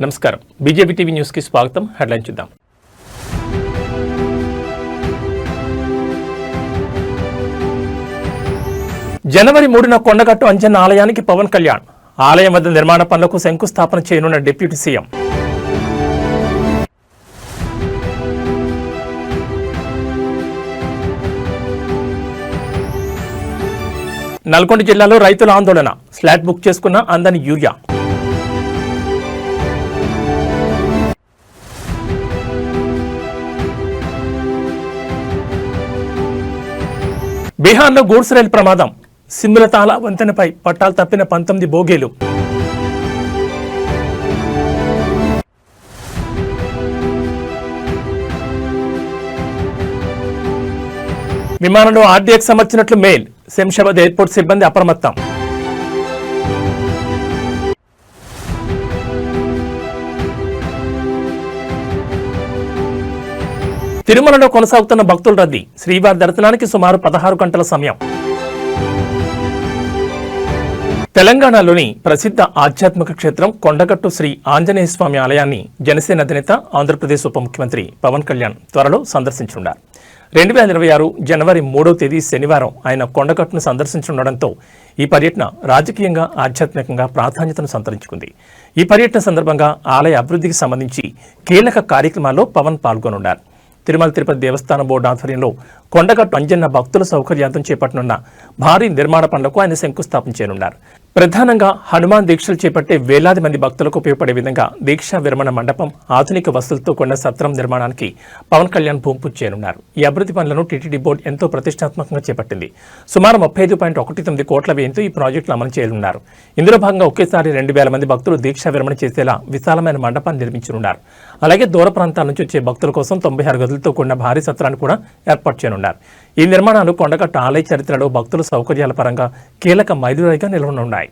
నమస్కారం. BJP TV news కి స్వాగతం. హెడ్లైన్ చూద్దాం. జనవరి 3న కొండగట్టు అంజన్న ఆలయానికి పవన్ కళ్యాణ్. ఆలయం వద్ద నిర్మాణ పనులకు శంకుస్థాపన చేయనున్న డిప్యూటీ సీఎం. నల్గొండ జిల్లాలో రైతుల ఆందోళన. స్లాట్ బుక్ చేసుకున్న అందని యూరియా. బీహార్లో గూడ్స్ రైలు ప్రమాదం. సిమ్లతాల వంతెనపై పట్టాలు తప్పిన 19 బోగీలు. విమానంలో ఆర్డీఎక్స్ అమర్చినట్లు మెయిల్. శంషాబాద్ ఎయిర్పోర్ట్ సిబ్బంది అప్రమత్తం. తిరుమలలో కొనసాగుతున్న భక్తుల రద్దీ. శ్రీవారి దర్శనానికి సుమారు 16 గంటల సమయం. తెలంగాణలోని ప్రసిద్ధ ఆధ్యాత్మిక క్షేత్రం కొండగట్టు శ్రీ ఆంజనేయ స్వామి ఆలయాన్ని జనసేన అధినేత ఆంధ్రప్రదేశ్ ఉప ముఖ్యమంత్రి పవన్ కళ్యాణ్ త్వరలో సందర్శించనున్నారు. 2026 జనవరి 3వ తేదీ శనివారం ఆయన కొండగట్టును సందర్శించనుండడంతో ఈ పర్యటన రాజకీయంగా ఆధ్యాత్మికంగా ప్రాధాన్యతను సంతరించుకుంది. ఈ పర్యటన సందర్భంగా ఆలయ అభివృద్ధికి సంబంధించి కీలక కార్యక్రమాల్లో పవన్ పాల్గొనున్నారు. తిరుమల తిరుపతి దేవస్థానం బోర్డు ఆధ్వర్యంలో కొండగట్టు అంజన్న భక్తుల సౌకర్యార్థం చేపట్టనున్న భారీ నిర్మాణ పనులకు ఆయన శంకుస్థాపన చేయనున్నారు. ప్రధానంగా హనుమాన్ దీక్షలు చేపట్టే వేలాది మంది భక్తులకు ఉపయోగపడే విధంగా దీక్షా విరమణ మండపం, ఆధునిక వసతులతో కూడిన సత్రం నిర్మాణానికి పవన్ కళ్యాణ్ భూమి పూజ చేయనున్నారు. ఈ అభివృద్ధి పనులను టీటీడీ బోర్డు ఎంతో ప్రతిష్టాత్మకంగా చేపట్టింది. సుమారు 35.19 కోట్ల వ్యయంతో ఈ ప్రాజెక్టులు అమలు చేయనున్నారు. ఇందులో భాగంగా ఒకేసారి 2,000 మంది భక్తులు దీక్షా విరమణ చేసేలా విశాలమైన మండపాన్ని నిర్మించనున్నారు. అలాగే దూర ప్రాంతాల నుంచి వచ్చే భక్తుల కోసం 96 గదులతో కూడిన భారీ సత్రాన్ని కూడా ఏర్పాటు చేయనున్నారు. ఈ నిర్మాణాలు కొండగట్టు ఆలయ చరిత్రలో భక్తుల సౌకర్యాల పరంగా కీలక మైలురాయిగా నిలవనున్నాయి.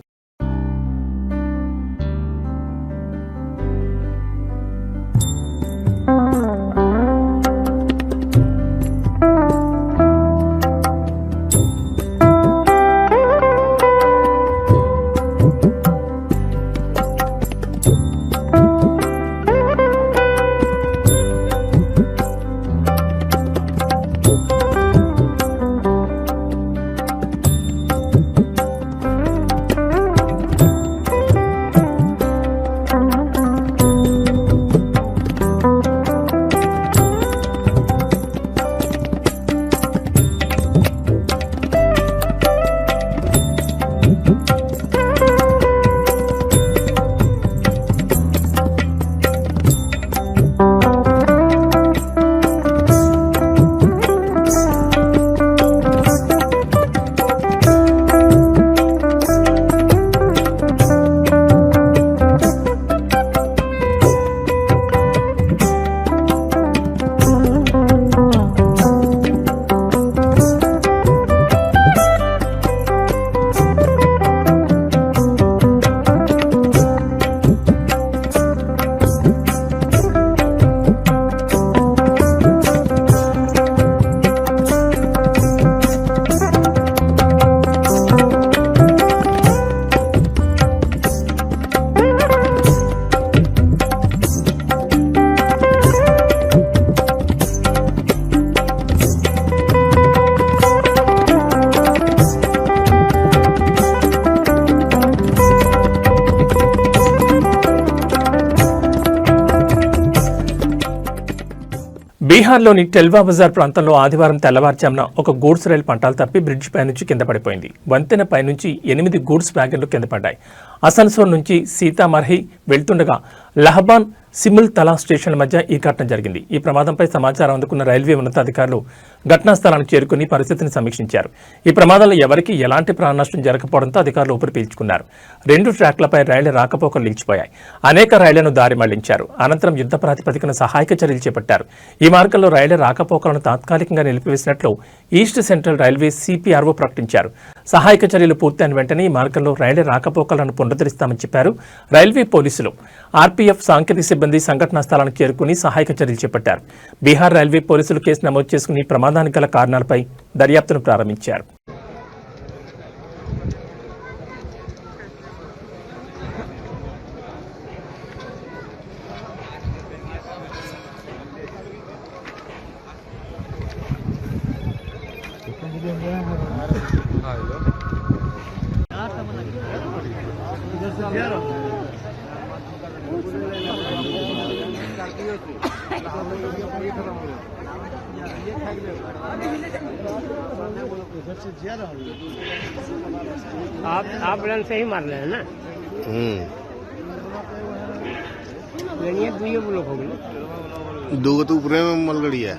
బీహార్లోని టెల్వా బజార్ ప్రాంతంలో ఆదివారం తెల్లవారుజామున ఒక గూడ్స్ రైలు పంటాలు తప్పి బ్రిడ్జ్ పైనుంచి కింద పడిపోయింది. వంతెన పైనుంచి 8 గూడ్స్ వ్యాగన్లు కింద పడ్డాయి. అసన్సోల్ నుంచి సీతామర్హి వెళ్తుండగా లహబాన్ సిముల్ తలా స్టేషన్ల మధ్య ఈ ఘటన జరిగింది. ఈ ప్రమాదంపై సమాచారం అందుకున్న రైల్వే ఉన్నతాధికారులు ఘటనా స్థలానికి చేరుకుని పరిస్థితిని సమీక్షించారు. ఈ ప్రమాదంలో ఎవరికీ ఎలాంటి ప్రాణ నష్టం జరగకపోవడంతో అధికారులు ఊపిరి పీల్చుకున్నారు. 2 ట్రాక్లపై రైళ్ల రాకపోకలు నిలిచిపోయాయి. అనేక రైళ్లను దారి మళ్లించారు. అనంతరం యుద్ధ ప్రాతిపదికన సహాయక చర్యలు చేపట్టారు. ఈ మార్గంలో రైళ్ల రాకపోకలను తాత్కాలికంగా నిలిపివేసినట్లు ఈస్ట్ సెంట్రల్ రైల్వే సిపిఆర్ఓ ప్రకటించారు. సహాయక చర్యలు పూర్తయిన వెంటనే ఈ మార్గంలో రైళ్ల రాకపోకలను పునరుద్ధరిస్తామని చెప్పారు. రైల్వే పోలీసులు, ఆర్పీఎఫ్ సాంకేతిక సిబ్బంది సంఘటనా స్థలానికి చేరుకుని సహాయక చర్యలు చేపట్టారు. బీహార్ రైల్వే పోలీసులు కేసు నమోదు చేసుకుని ప్రమాదానికి గల కారణాలపై దర్యాప్తును ప్రారంభించారు. आप रन से ही मार रहे हैं ना। दुई ब्लॉक हो गए, दो तो ऊपर में मलगड़ी है।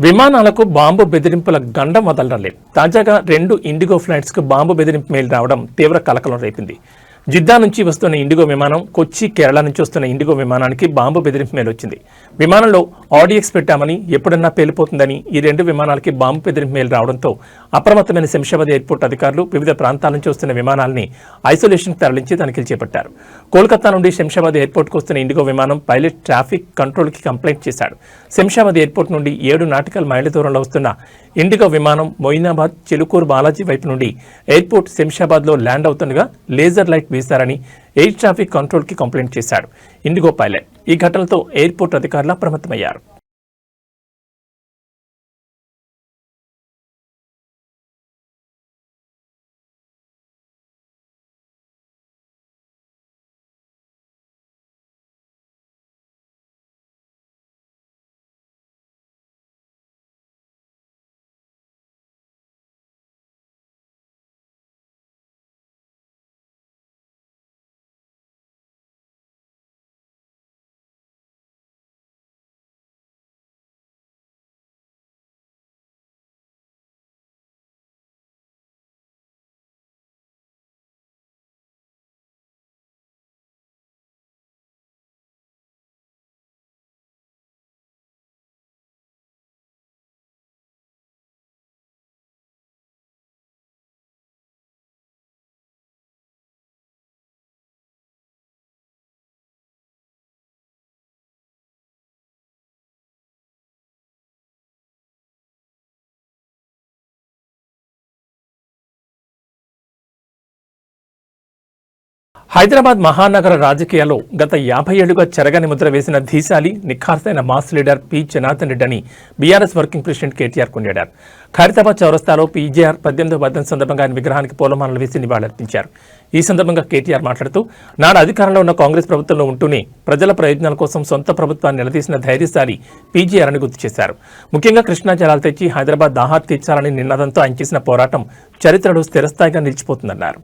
విమానాలకు బాంబు బెదిరింపుల గండం వదలడం లేదు. తాజాగా 2 ఇండిగో ఫ్లైట్స్ కు బాంబు బెదిరింపు మెయిల్ రావడం తీవ్ర కలకలం రేపింది. జిద్దా నుంచి వస్తున్న ఇండిగో విమానం, కొచ్చి, కేరళ నుంచి వస్తున్న ఇండిగో విమానానికి బాంబు బెదిరింపు మెయిల్ వచ్చింది. విమానంలో ఆడియక్స్ పెట్టామని, ఎప్పుడన్నా పేలిపోతుందని ఈ 2 విమానాలకి బాంబు బెదిరింపు మెయిల్ రావడంతో అప్రమత్తమైన శంషాబాద్ ఎయిర్పోర్ట్ అధికారులు వివిధ ప్రాంతాల నుంచి వస్తున్న విమానాల్ని ఐసోలేషన్ తరలించి తనిఖీలు చేపట్టారు. కోల్కతా నుండి శంషాబాద్ ఎయిర్పోర్ట్కు వస్తున్న ఇండిగో విమానం పైలట్ ట్రాఫిక్ కంట్రోల్కి కంప్లైంట్ చేశాడు. శంషాబాద్ ఎయిర్పోర్ట్ నుండి 7 నాటికల్ మైళ్ళ దూరంలో వస్తున్న ఇండిగో విమానం మొయినాబాద్, చిలుకూరు బాలాజీ వైపు నుండి ఎయిర్పోర్ట్ శంషాబాద్లో ల్యాండ్ అవుతుండగా లేజర్ లైట్ వేశారని ఎయిర్ ట్రాఫిక్ కంట్రోల్కి కంప్లైంట్ చేశాడు ఇండిగో పైలట్. ఈ ఘటనతో ఎయిర్పోర్ట్ అధికారులు అప్రమత్తమయ్యారు. హైదరాబాద్ మహానగర రాజకీయాల్లో గత 50 ఏళ్లుగా చెరగని ముద్ర వేసిన ధీశాలి, నిఖార్సైన మాస్ లీడర్ పి జనార్దన్ రెడ్డి అని బీఆర్ఎస్ వర్కింగ్ ప్రెసిడెంట్ కేటీఆర్ కొనియాడారు. ఖైరతాబాద్ చౌరస్తాలో పీజేఆర్ 18వ వర్ధంతి సందర్భంగా ఆయన విగ్రహానికి పూలమాలలు వేసి నివాళులర్పించారు. ఈ సందర్భంగా కేటీఆర్ మాట్లాడుతూ, నాడు అధికారంలో ఉన్న కాంగ్రెస్ ప్రభుత్వంలో ఉంటూనే ప్రజల ప్రయోజనాల కోసం సొంత ప్రభుత్వాన్ని నిలదీసిన ధైర్యశాలి పీజేఆర్ అని గుర్తు చేశారు. ముఖ్యంగా కృష్ణా జలాలు తెచ్చి హైదరాబాద్ దాహార్తి తీర్చాలని నినాదంతో ఆయన చేసిన పోరాటం చరిత్రలో స్థిరస్థాయిగా నిలిచిపోతుందన్నారు.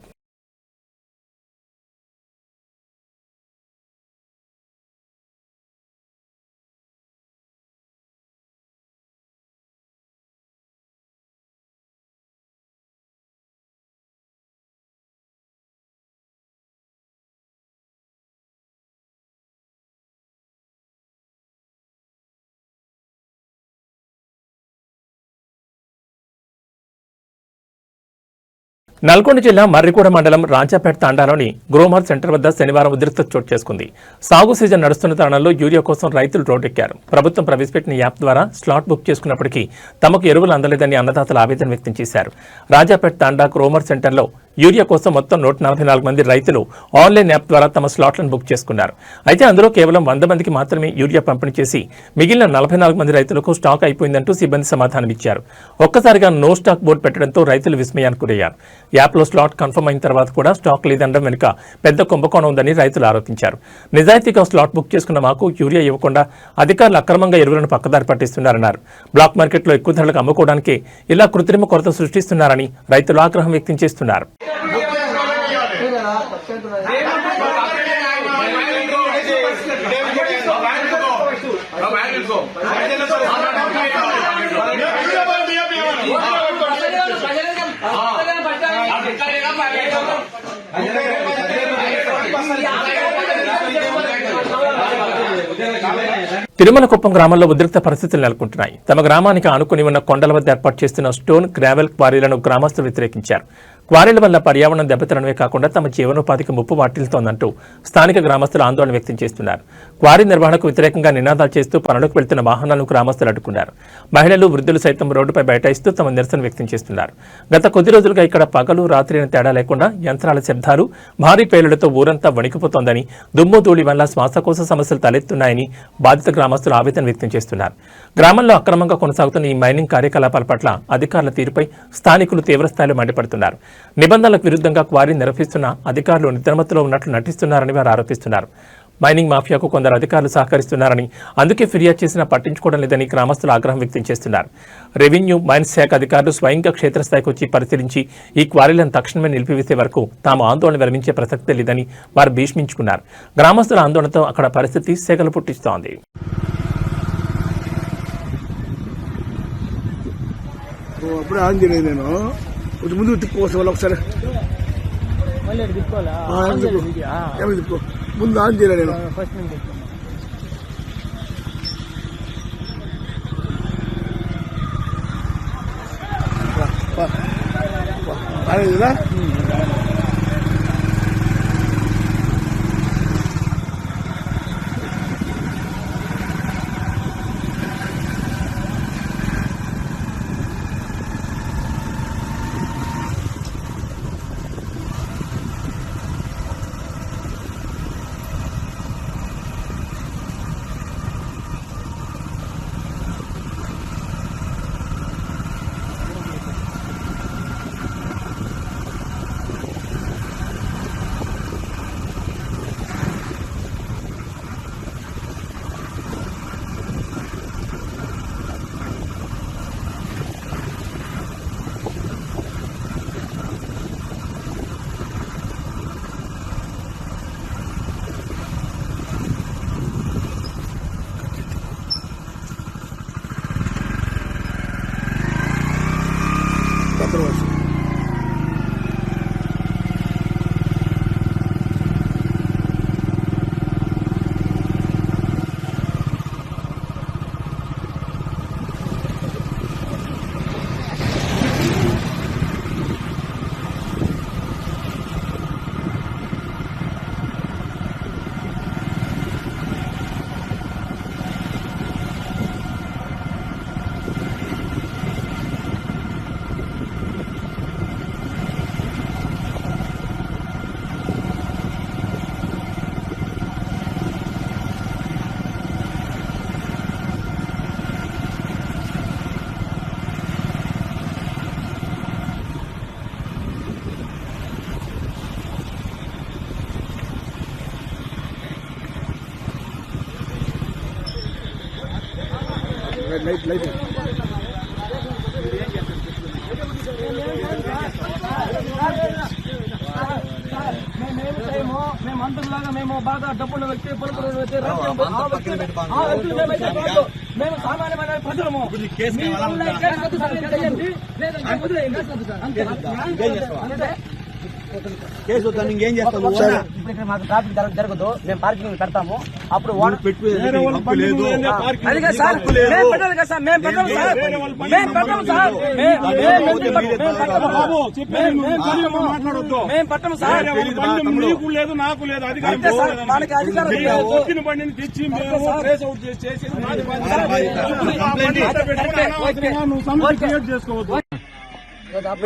నల్గొండ జిల్లా మర్రిగూడ మండలం రాజాపేట తాండాలోని గ్రోమర్ సెంటర్ వద్ద శనివారం ఉద్రిక్తత చోటు చేసుకుంది. సాగు సీజన్ నడుస్తున్న తరుణంలో యూరియా కోసం రైతులు రోడ్డెక్కారు. ప్రభుత్వం ప్రవేశపెట్టిన యాప్ ద్వారా స్లాట్ బుక్ చేసుకున్నప్పటికీ తమకు ఎరువులు అందలేదని అన్నదాతలు ఆవేదన వ్యక్తం చేశారు. రాజాపేట తాండా గ్రోమర్ సెంటర్లో యూరియా కోసం మొత్తం 144 మంది రైతులు ఆన్లైన్ యాప్ ద్వారా తమ స్లాట్లను బుక్ చేసుకున్నారు. అయితే అందులో కేవలం 100 మందికి మాత్రమే యూరియా పంపిణీ చేసి మిగిలిన 44 మంది రైతులకు స్టాక్ అయిపోయిందంటూ సిబ్బంది సమాధానమిచ్చారు. ఒక్కసారిగా నో స్టాక్ బోర్డు పెట్టడంతో రైతులు విస్మయానికి గురయ్యారు. యాప్లో స్లాట్ కన్ఫర్మ్ అయిన తర్వాత కూడా స్టాక్ లేదనడం వెనుక పెద్ద కుంభకోణం ఉందని రైతులు ఆరోపించారు. నిజాయితీగా స్లాట్ బుక్ చేసుకున్న మాకు యూరియా ఇవ్వకుండా అధికారులు అక్రమంగా ఎరువులను పక్కదారి పట్టిస్తున్నారన్నారు. బ్లాక్ మార్కెట్లో ఎక్కువ ధరలకు అమ్ముకోవడానికి ఇలా కృత్రిమ కొరత సృష్టిస్తున్నారని రైతులు ఆగ్రహం వ్యక్తం చేస్తున్నారు. తిరుమల కుప్పం గ్రామంలో ఉద్రిక్త పరిస్థితులు నెలకొంటున్నాయి. తమ గ్రామానికి ఆనుకుని ఉన్న కొండల వద్ద ఏర్పాటు చేస్తున్న స్టోన్ గ్రావెల్ క్వారీలను గ్రామస్తులు వ్యతిరేకించారు. క్వారీల వల్ల పర్యావరణం దెబ్బతినడమే కాకుండా తమ జీవనోపాధికి ముప్పు వాటిల్తోందంటూ స్థానిక గ్రామస్తులు ఆందోళన వ్యక్తం చేస్తున్నారు. క్వారీ నిర్వహణకు వ్యతిరేకంగా నినాదాలు చేస్తూ పనులకు వెళ్తున్న వాహనాలను గ్రామస్తులు అడ్డుకున్నారు. మహిళలు, వృద్ధులు సైతం రోడ్డుపై బైఠాయిస్తూ తమ నిరసన వ్యక్తం చేస్తున్నారు. గత కొద్ది రోజులుగా ఇక్కడ పగలు, రాత్రి అని తేడా లేకుండా యంత్రాల శబ్దాలు, భారీ పేలులతో ఊరంతా వణికిపోతోందని, దుమ్ము ధూళి వల్ల శ్వాసకోశ సమస్యలు తలెత్తున్నాయని బాధిత గ్రామస్తులు ఆవేదన వ్యక్తం చేస్తున్నారు. గ్రామంలో అక్రమంగా కొనసాగుతున్న ఈ మైనింగ్ కార్యకలాపాల పట్ల అధికారుల తీరుపై స్థానికులు తీవ్రస్థాయిలో మండిపడుతున్నారు. నిబంధనలకు విరుద్ధంగా క్వారీ నిర్వహిస్తున్న అధికారులు నిద్రమత్తులో ఉన్నట్లు నటిస్తున్నారని వారు ఆరోపిస్తున్నారు. మైనింగ్ మాఫియాకు కొందరు అధికారులు సహకరిస్తున్నారని, అందుకే ఫిర్యాదు చేసినా పట్టించుకోవడం లేదని గ్రామస్తులు ఆగ్రహం వ్యక్తం చేస్తున్నారు. రెవెన్యూ, మైన్స్ శాఖ అధికారులు స్వయంగా క్షేత్రస్థాయికి వచ్చి పరిశీలించి ఈ క్వారీలను తక్షణమే నిలిపివేసే వరకు తాము ఆందోళన విరమించే ప్రసక్తే లేదని వారు భీష్మించుకున్నారు. గ్రామస్తుల ఆందోళనతో అక్కడ పరిస్థితి సేగలు పుట్టిస్తోంది. అప్పుడే ఆన్ చేయలేదు నేను ముందు తిప్పుకోవచ్చు వాళ్ళు ఒకసారి తిప్పుకో ముందు ఆన్ చేయలేదు నేను కదా లైట్ మేము అందరిలాగా మేము బాగా డబ్బులు వ్యక్తి పలుకులు మేము సామాన్యమైన ప్రజలము కేసు ఇంకేం చేస్తాము. ఇప్పుడు మాకు ట్రాఫిక్ జరగదు, మేము పార్కింగ్ పెడతాము. అప్పుడు నీకు లేదు, నాకు లేదు అధికారం. మనకి అధికారం బండిని తెచ్చి చేసుకోవద్దు.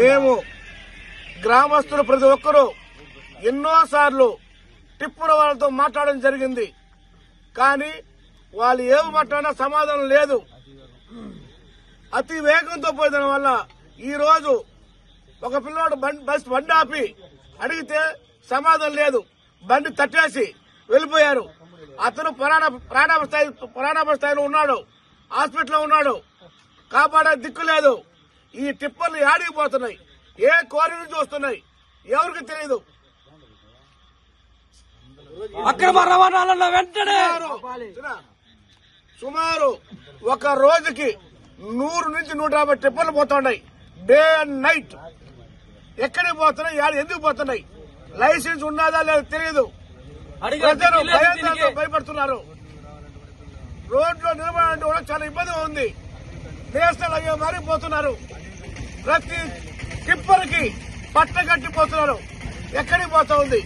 మేము గ్రామస్తులు ప్రతి ఒక్కరూ ఎన్నోసార్లు టిప్పుల వాళ్ళతో మాట్లాడడం జరిగింది. కానీ వాళ్ళు ఏమి మాట్లాడినా సమాధానం లేదు. అతి వేగంతో పోయిన వల్ల ఈ రోజు ఒక పిల్లవాడు బండి ఆపి అడిగితే సమాధానం లేదు, బండి తట్టేసి వెళ్లిపోయారు. అతను ప్రాణాపాయ స్థాయిలో ఉన్నాడు, హాస్పిటల్లో ఉన్నాడు, కాపాడే దిక్కు లేదు. ఈ టిప్పర్లు ఆడిగిపోతున్నాయి, ఏ క్వారీ నుంచి వస్తున్నాయి ఎవరికి తెలియదు. అక్రమ రవాణాలలో వెంటనే సుమారు ఒక రోజుకి 100 నుంచి 150 టిప్పర్లు పోతున్నాయి, డే అండ్ నైట్. ఎక్కడికి పోతున్నాయి, ఎందుకు పోతున్నాయి, లైసెన్స్ ఉన్నదా లేదో తెలియదు. ప్రజలు భయంతో భయపడుతున్నారు. రోడ్లో నిలబడాలంటే కూడా చాలా ఇబ్బందిగా ఉంది. నేషనల్ హైవే మారిపోతున్నారు. ప్రతి టిప్పర్కి పట్టగట్టిపోతున్నారు. ఎక్కడికి పోతా ఉంది?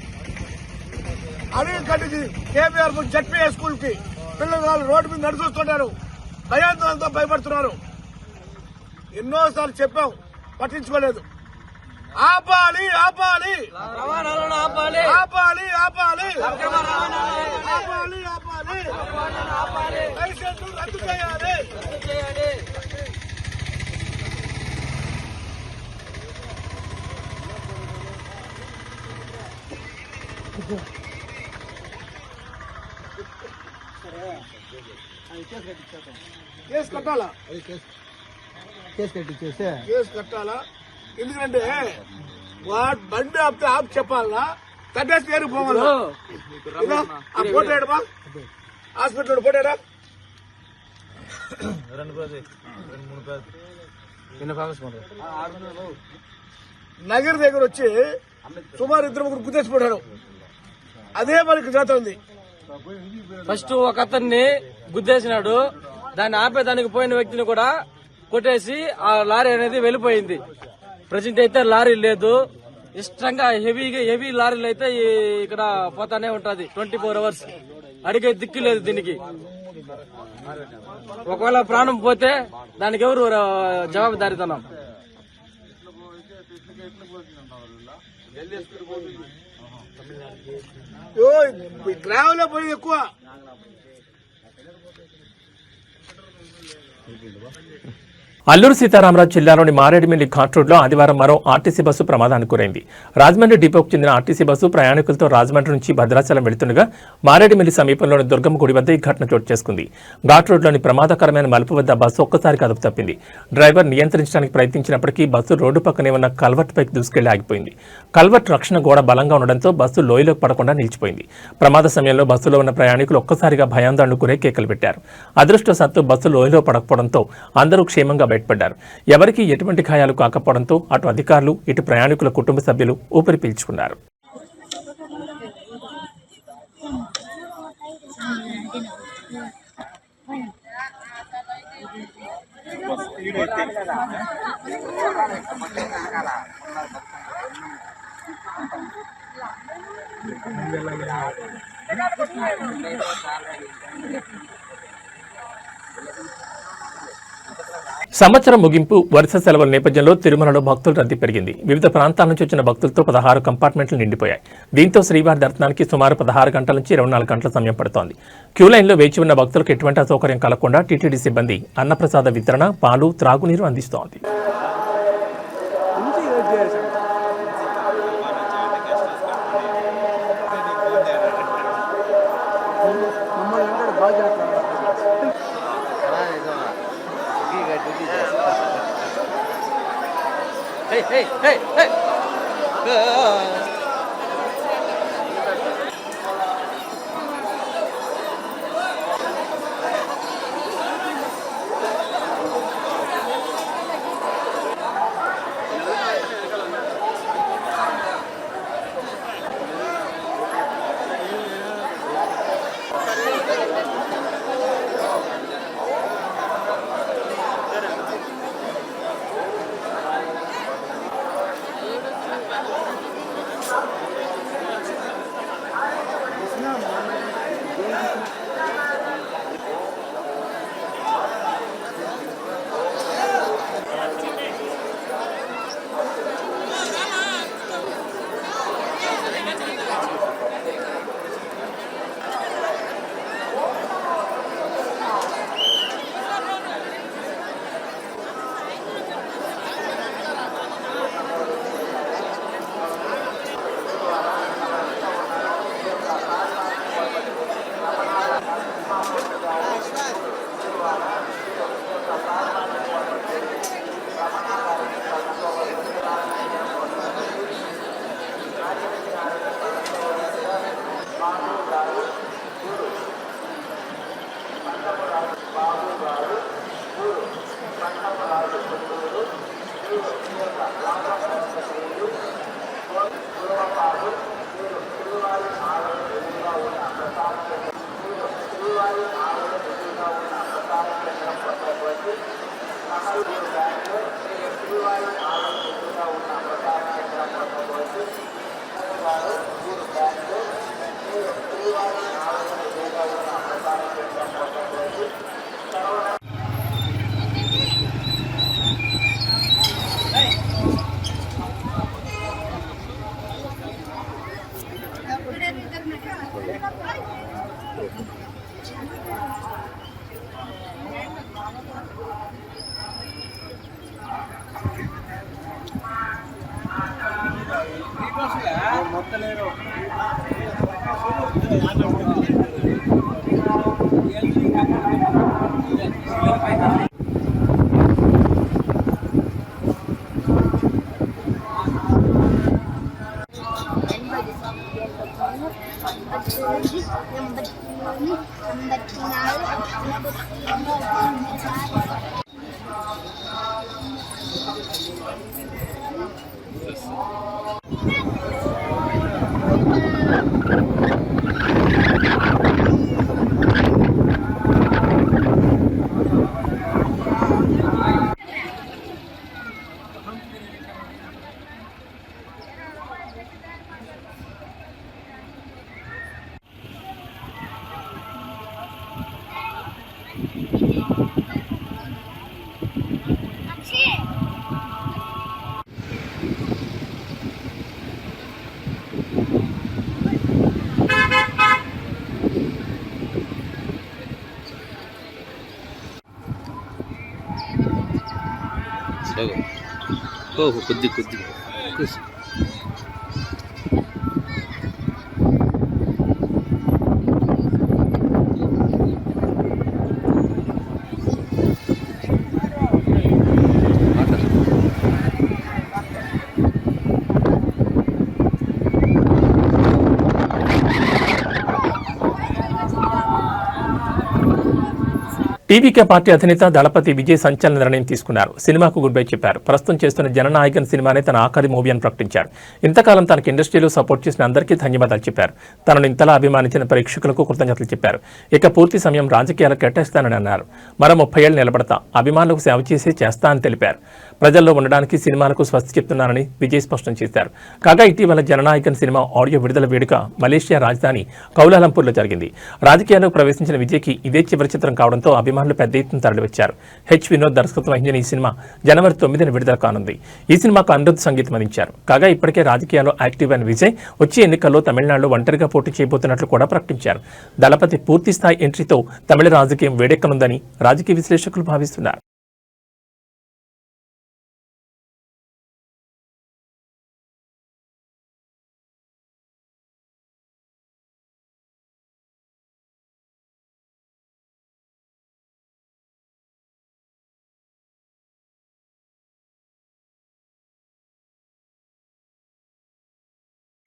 అడవి కట్టింది కేబీఆర్ జడ్పీఏ స్కూల్ కి పిల్లలు రోడ్డు మీద నడుచుకుంటున్నారు. భయాందోళనతో భయపడుతున్నారు. ఎన్నోసార్లు చెప్పాం, పట్టించుకోలేదు. ఆపాలి ఆపాలి ఆపాలి ఆపాలి ఆపాలి ఆపాలి లైసెన్సులు రద్దు చేయాలి. కేసు కట్టాలా? కేసు కట్టాలా? ఎందుకంటే వాడు బండి ఆపితే ఆపు చెప్పాలా, తగ్గేసి నేరు పోవాలా? ఆ ఫోటో ఏడమా, హాస్పిటల్ ఫోటో ఏడా? నగర్ దగ్గర వచ్చి సుమారు 2-3 గుద్దేసిపోయాడు. అదే మనకి జాత ఉంది. ఫస్ట్ ఒక అతన్ని గుద్దేసినాడు. దాన్ని ఆపేదానికి పోయిన వ్యక్తిని కూడా కొట్టేసి ఆ లారీ అనేది వెళ్ళిపోయింది. ప్రజెంట్ అయితే లారీ లేదు. ఇష్టంగా హెవీ లారీలు అయితే ఇక్కడ పోతానే ఉంటది 24 hours. అడిగే దిక్కు లేదు దీనికి. ఒకవేళ ప్రాణం పోతే దానికి ఎవరు జవాబుదారీతనం? ట్రావెల్ పోయి ఎక్కువ. అల్లూరు సీతారామరాజు జిల్లాలోని మారేడుమిల్లి ఘాట్ రోడ్లో ఆదివారం మరో ఆర్టీసీ బస్సు ప్రమాదానికి గురైంది. రాజమండ్రి డిపోకు చెందిన ఆర్టీసీ బస్సు ప్రయాణికులతో రాజమండ్రి నుంచి భద్రాచలం వెళుతుండగా మారేడుమిల్లి సమీపంలోని దుర్గమ్మ గుడి వద్ద ఈ ఘటన చోటు చేసుకుంది. ఘాట్ రోడ్లోని ప్రమాదకరమైన మలుపు వద్ద బస్సు ఒక్కసారిగా అదుపు తప్పింది. డ్రైవర్ నియంత్రించడానికి ప్రయత్నించినప్పటికీ బస్సు రోడ్డు పక్కనే ఉన్న కల్వర్ట్ పైకి దూసుకెళ్లి ఆగిపోయింది. కల్వర్ట్ రక్షణ గోడ బలంగా ఉండడంతో బస్సు లోయలోకి పడకుండా నిలిచిపోయింది. ప్రమాద సమయంలో బస్సులో ఉన్న ప్రయాణికులు ఒక్కసారిగా భయాందోళనకు గురై కేకలు పెట్టారు. అదృష్టవశాత్తు బస్సు లోయలో పడకపోవడంతో అందరూ క్షేమంగా బయటపడ్డారు. ఎవరికీ ఎటువంటి గాయాలు కాకపోవడంతో అటు అధికారులు ఇటు ప్రయాణికుల కుటుంబ సభ్యులు ఊపిరి పీల్చుకున్నారు. సంవత్సరం ముగింపు వరుస సెలవుల నేపథ్యంలో తిరుమలలో భక్తుల రద్దీ పెరిగింది. వివిధ ప్రాంతాల నుంచి వచ్చిన భక్తులతో 16 కంపార్ట్మెంట్లు నిండిపోయాయి. దీంతో శ్రీవారి దర్శనానికి సుమారు 16 గంటల నుంచి 24 గంటల సమయం పడుతోంది. క్యూ లైన్లో వేచి ఉన్న భక్తులకు ఎటువంటి అసౌకర్యం కలగకుండా టీటీడీ సిబ్బంది అన్నప్రసాద వితరణ, పాలు, త్రాగునీరు అందిస్తోంది. Hey! కొద్ది టీవీకే పార్టీ అధినేత దళపతి విజయ్ సంచలన నిర్ణయం తీసుకున్నారు. సినిమాకు గుడ్ బై చెప్పారు. ప్రస్తుతం చేస్తున్న జననాయకన్ సినిమానే తన ఆఖరి మూవీ అని ప్రకటించారు. ఇంతకాలం తనకు ఇండస్ట్రీలో సపోర్ట్ చేసిన అందరికీ ధన్యవాదాలు చెప్పారు. తనను ఇంతలా అభిమానించిన ప్రేక్షకులకు కృతజ్ఞతలు చెప్పారు. ఇక పూర్తి సమయం రాజకీయాలకు కేటాయిస్తానని అన్నారు. మరో 30 ఏళ్లు నిలబడతా, అభిమానులకు సేవ చేసి చేస్తా అని తెలిపారు. ప్రజల్లో ఉండడానికి సినిమాలకు స్వస్తి చెప్తున్నానని విజయ్ స్పష్టం చేశారు. కాగా ఇటీవల జననాయకన్ సినిమా ఆడియో విడుదల వేడుక మలేషియా రాజధాని కౌలాలంపూర్లో జరిగింది. రాజకీయాల్లోకి ప్రవేశించిన విజయ్కి ఇదే చివరి చిత్రం కావడంతో అభిమానులు పెద్ద ఎత్తున తరలివచ్చారు. వినోద్ దర్శకత్వం వహించిన ఈ సినిమా జనవరి 9న విడుదల కానుంది. ఈ సినిమాకు అనిరుద్ధ్ సంగీతం అందించారు. కాగా ఇప్పటికే రాజకీయాల్లో యాక్టివ్ అయిన విజయ్ వచ్చే ఎన్నికల్లో తమిళనాడులో ఒంటరిగా పోటీ చేయబోతున్నట్లు కూడా ప్రకటించారు. దళపతి పూర్తి స్థాయి ఎంట్రీతో తమిళ రాజకీయం వేడెక్కనుందని రాజకీయ విశ్లేషకులు భావిస్తున్నారు.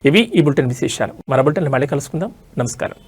ఇవి ఈ బులెటిన్ విశేషాలు. మన బులెటిన్లు మళ్ళీ కలుసుకుందాం. నమస్కారం.